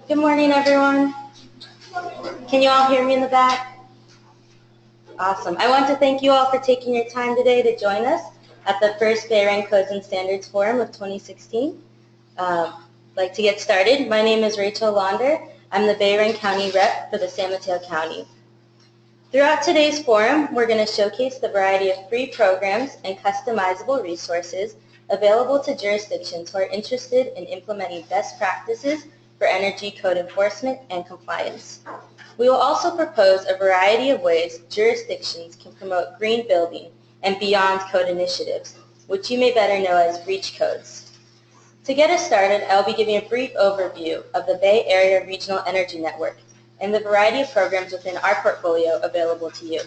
Good morning, everyone. Can you all hear me in the back? Awesome. I want to thank you all for taking your time today to join us at the first BayREN Codes and Standards Forum of 2016. I'd like to get started. My name is Rachael Londer. I'm the BayREN County Rep for the San Mateo County. Throughout today's forum, we're going to showcase the variety of free programs and customizable resources available to jurisdictions who are interested in implementing best practices for energy code enforcement and compliance. We will also propose a variety of ways jurisdictions can promote green building and beyond code initiatives, which you may better know as REACH codes. To get us started, I will be giving a brief overview of the Bay Area Regional Energy Network and the variety of programs within our portfolio available to you.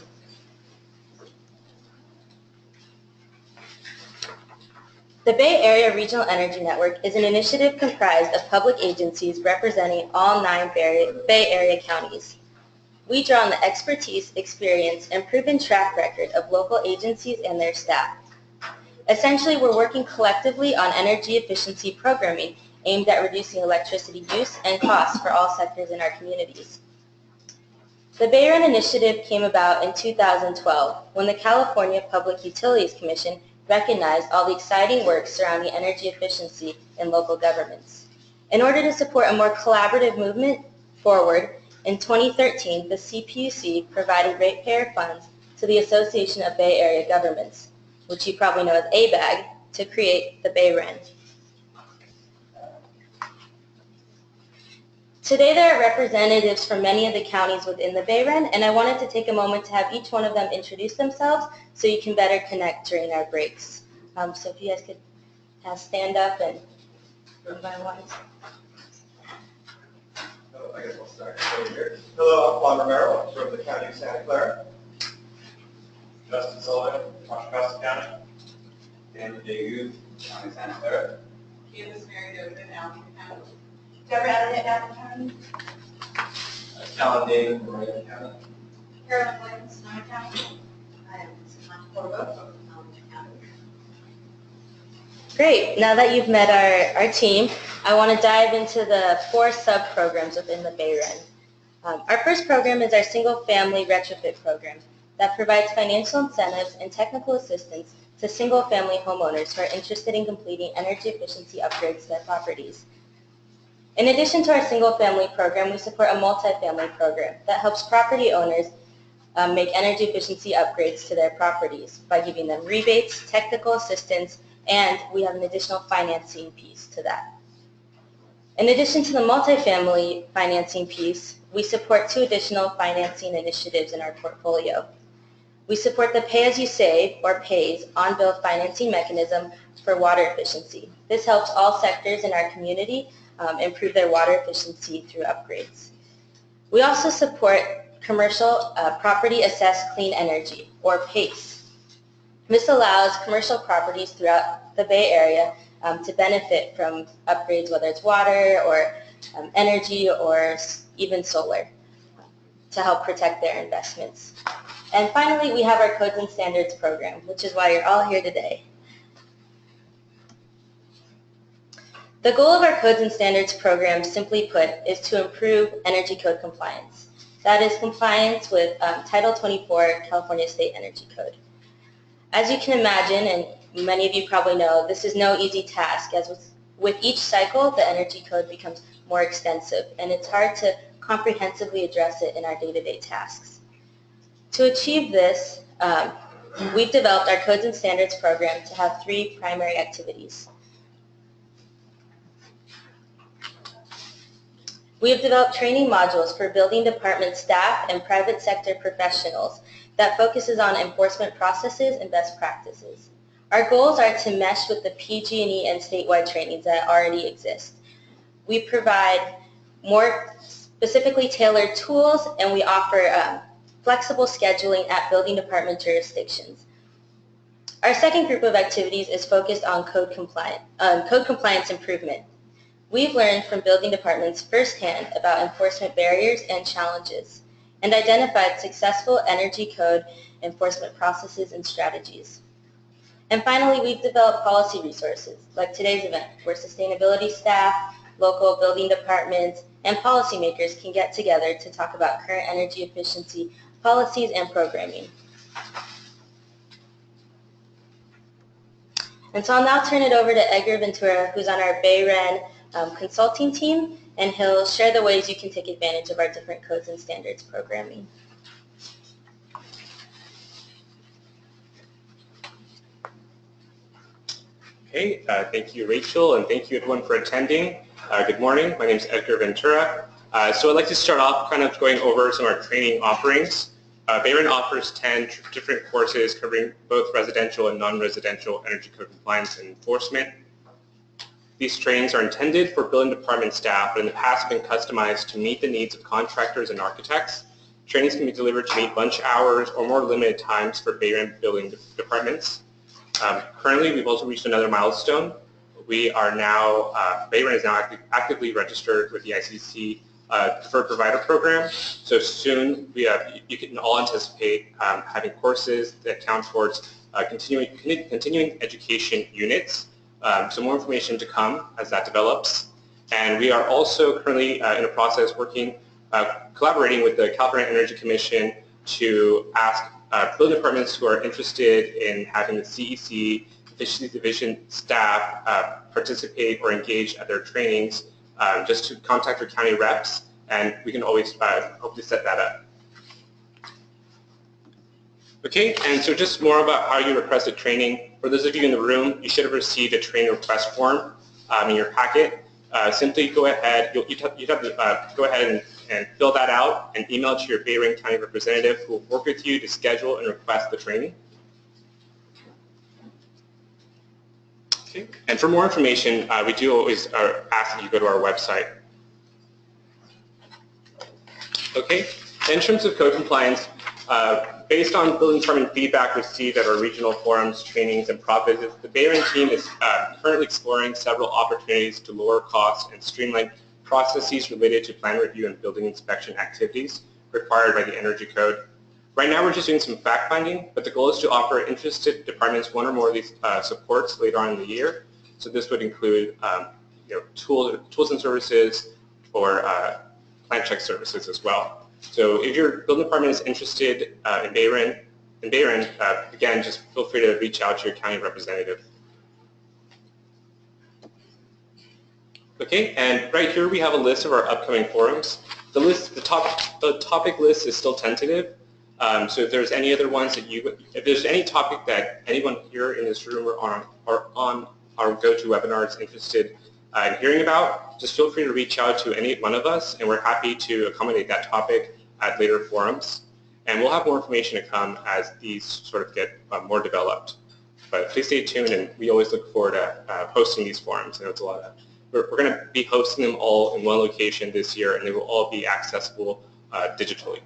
The Bay Area Regional Energy Network is an initiative comprised of public agencies representing all 9 Bay Area counties. We draw on the expertise, experience, and proven track record of local agencies and their staff. Essentially, we're working collectively on energy efficiency programming aimed at reducing electricity use and costs for all sectors in our communities. The BayREN initiative came about in 2012 when the California Public Utilities Commission recognized all the exciting work surrounding energy efficiency in local governments. In order to support a more collaborative movement forward, in 2013, the CPUC provided ratepayer funds to the Association of Bay Area Governments, which you probably know as ABAG, to create the BayREN. Today there are representatives from many of the counties within the BayREN, and I wanted to take a moment to have each one of them introduce themselves so you can better connect during our breaks. So if you guys could stand up and one by one. I guess I'll start right here. Hello, I'm Juan Romero from the County of Santa Clara. Justin Sullivan, Contra Costa County. Daniel Dagood, County of Santa Clara. Candace Mary Dogan, Allen County. Deborah Elliott, Allen County. Alan David, Morelia County. Carolyn Williams, Sonoma County. I am Samantha Corvo from Allen County. Great. Now that you've met our team, I want to dive into the 4 sub-programs within the BayREN. Our first program is our single-family retrofit program that provides financial incentives and technical assistance to single-family homeowners who are interested in completing energy efficiency upgrades to their properties. In addition to our single-family program, we support a multifamily program that helps property owners make energy efficiency upgrades to their properties by giving them rebates, technical assistance, and we have an additional financing piece to that. In addition to the multifamily financing piece, we support 2 additional financing initiatives in our portfolio. We support the Pay-As-You-Save, or PAYS, on-bill financing mechanism for water efficiency. This helps all sectors in our community improve their water efficiency through upgrades. We also support Commercial Property Assessed Clean Energy, or PACE. This allows commercial properties throughout the Bay Area to benefit from upgrades, whether it's water or energy or even solar, to help protect their investments. And finally, we have our Codes and Standards program, which is why you're all here today. The goal of our Codes and Standards program, simply put, is to improve energy code compliance. That is compliance with Title 24 California State Energy Code. As you can imagine, and many of you probably know, this is no easy task, as with each cycle, the energy code becomes more extensive, and it's hard to comprehensively address it in our day-to-day tasks. To achieve this, we've developed our Codes and Standards program to have 3 primary activities. We have developed training modules for building department staff and private sector professionals that focuses on enforcement processes and best practices. Our goals are to mesh with the PG&E and statewide trainings that already exist. We provide more specifically tailored tools, and we offer flexible scheduling at building department jurisdictions. Our second group of activities is focused on code compliance improvement. We've learned from building departments firsthand about enforcement barriers and challenges, and identified successful energy code enforcement processes and strategies. And finally, we've developed policy resources, like today's event, where sustainability staff, local building departments, and policymakers can get together to talk about current energy efficiency policies and programming. And so I'll now turn it over to Edgar Ventura, who's on our BayREN consulting team, and he'll share the ways you can take advantage of our different codes and standards programming. Okay, thank you, Rachel, and thank you everyone for attending. Good morning. My name is Edgar Ventura. So I'd like to start off kind of going over some of our training offerings. BayREN offers 10 different courses covering both residential and non-residential energy code compliance and enforcement. These trainings are intended for building department staff, but in the past have been customized to meet the needs of contractors and architects. Trainings can be delivered to meet lunch hours or more limited times for BayREN building departments. Currently, we've also reached another milestone. We are now, BayREN is now actively registered with the ICC Preferred Provider Program. So soon, you can all anticipate having courses that count towards continuing education units. So more information to come as that develops. And we are also currently in a process collaborating with the California Energy Commission to ask building departments who are interested in having the CEC Efficiency Division staff participate or engage at their trainings, just to contact your county reps, and we can always hopefully set that up. Okay, and so just more about how you requested training. For those of you in the room, you should have received a training request form in your packet. Simply go ahead, you'd have to go ahead and fill that out and email it to your BayREN County representative who will work with you to schedule and request the training. Okay. And for more information, we do always ask that you go to our website. Okay, in terms of code compliance, based on building department feedback received at our regional forums, trainings, and prop visits, the BayREN team is currently exploring several opportunities to lower costs and streamline processes related to plan review and building inspection activities required by the Energy Code. Right now we're just doing some fact-finding, but the goal is to offer interested departments one or more of these supports later on in the year. So this would include tools and services or plant check services as well. So if your building department is interested in BayREN, again, just feel free to reach out to your county representative. Okay, and right here we have a list of our upcoming forums. The topic list is still tentative. So if there's any other ones that if there's any topic that anyone here in this room or on our GoToWebinar is interested in hearing about, just feel free to reach out to any one of us, and we're happy to accommodate that topic at later forums. And we'll have more information to come as these sort of get more developed. But please stay tuned, and we always look forward to hosting these forums. I know it's a lot of, we're going to be hosting them all in one location this year, and they will all be accessible digitally.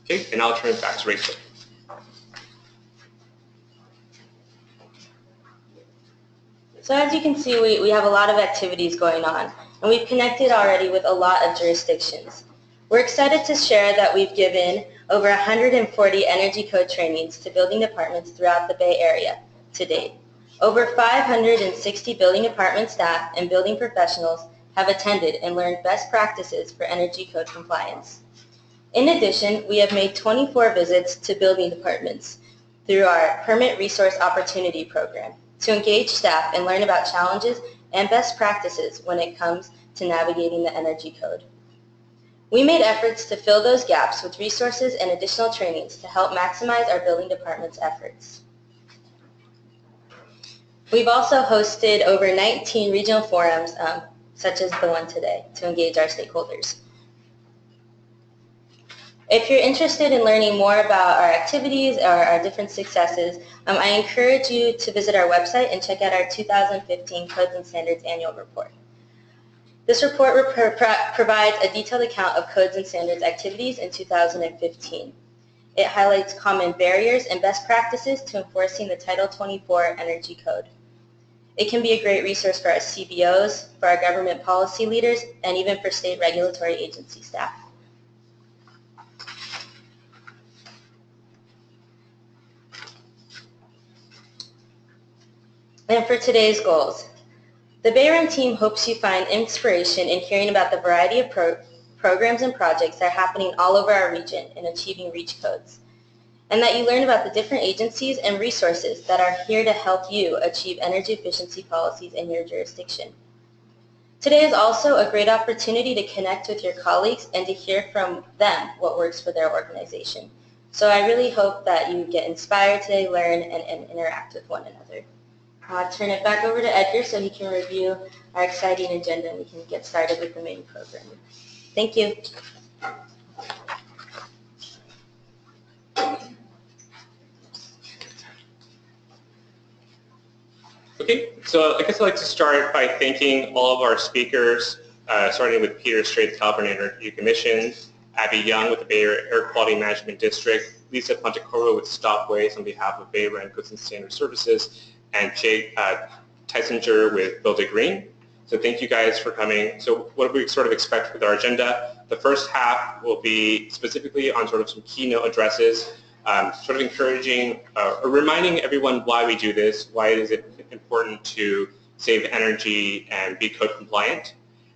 Okay, and I'll turn it back to Rachael. So as you can see, we have a lot of activities going on, and we've connected already with a lot of jurisdictions. We're excited to share that we've given over 140 energy code trainings to building departments throughout the Bay Area to date. Over 560 building department staff and building professionals have attended and learned best practices for energy code compliance. In addition, we have made 24 visits to building departments through our Permit Resource Opportunity Program to engage staff and learn about challenges and best practices when it comes to navigating the energy code. We made efforts to fill those gaps with resources and additional trainings to help maximize our building department's efforts. We've also hosted over 19 regional forums, such as the one today, to engage our stakeholders. If you're interested in learning more about our activities or our different successes, I encourage you to visit our website and check out our 2015 Codes and Standards Annual Report. This report provides a detailed account of Codes and Standards activities in 2015. It highlights common barriers and best practices to enforcing the Title 24 Energy Code. It can be a great resource for our CBOs, for our government policy leaders, and even for state regulatory agency staff. And for today's goals, The BayREN team hopes you find inspiration in hearing about the variety of programs and projects that are happening all over our region in achieving REACH codes, and that you learn about the different agencies and resources that are here to help you achieve energy efficiency policies in your jurisdiction. Today is also a great opportunity to connect with your colleagues and to hear from them what works for their organization. So I really hope that you get inspired today, learn, and interact with one another. I'll turn it back over to Edgar so he can review our exciting agenda and we can get started with the main program. Thank you. Okay, so I guess I'd like to start by thanking all of our speakers, starting with Peter Straits, California Energy Commission, Abby Young with the Bay Air Quality Management District, Lisa Pontecorvo with Stopways on behalf of BayREN Goods and Standard Services, and Jay Tysinger with Build It Green. So thank you guys for coming. So what do we sort of expect with our agenda? The first half will be specifically on sort of some keynote addresses, sort of encouraging or reminding everyone why we do this, why is it important to save energy and be code compliant.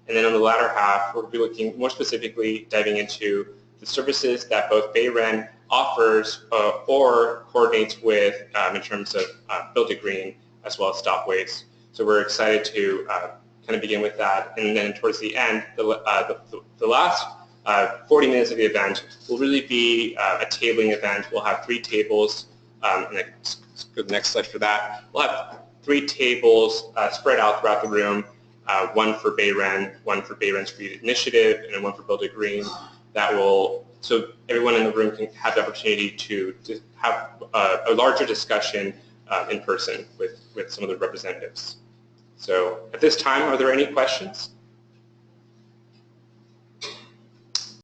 And then on the latter half, we'll be looking more specifically, diving into the services that both BayREN offers or coordinates with in terms of Build It Green as well as Stopways. So we're excited to kind of begin with that. And then towards the end, the last 40 minutes of the event will really be a tabling event. We'll have 3 tables. And let's go to the next slide for that. We'll have 3 tables spread out throughout the room, one for BayREN, one for BayREN's Green Initiative, and then one for Build It Green. That will, so everyone in the room can have the opportunity to have a larger discussion in person with some of the representatives. So at this time, are there any questions?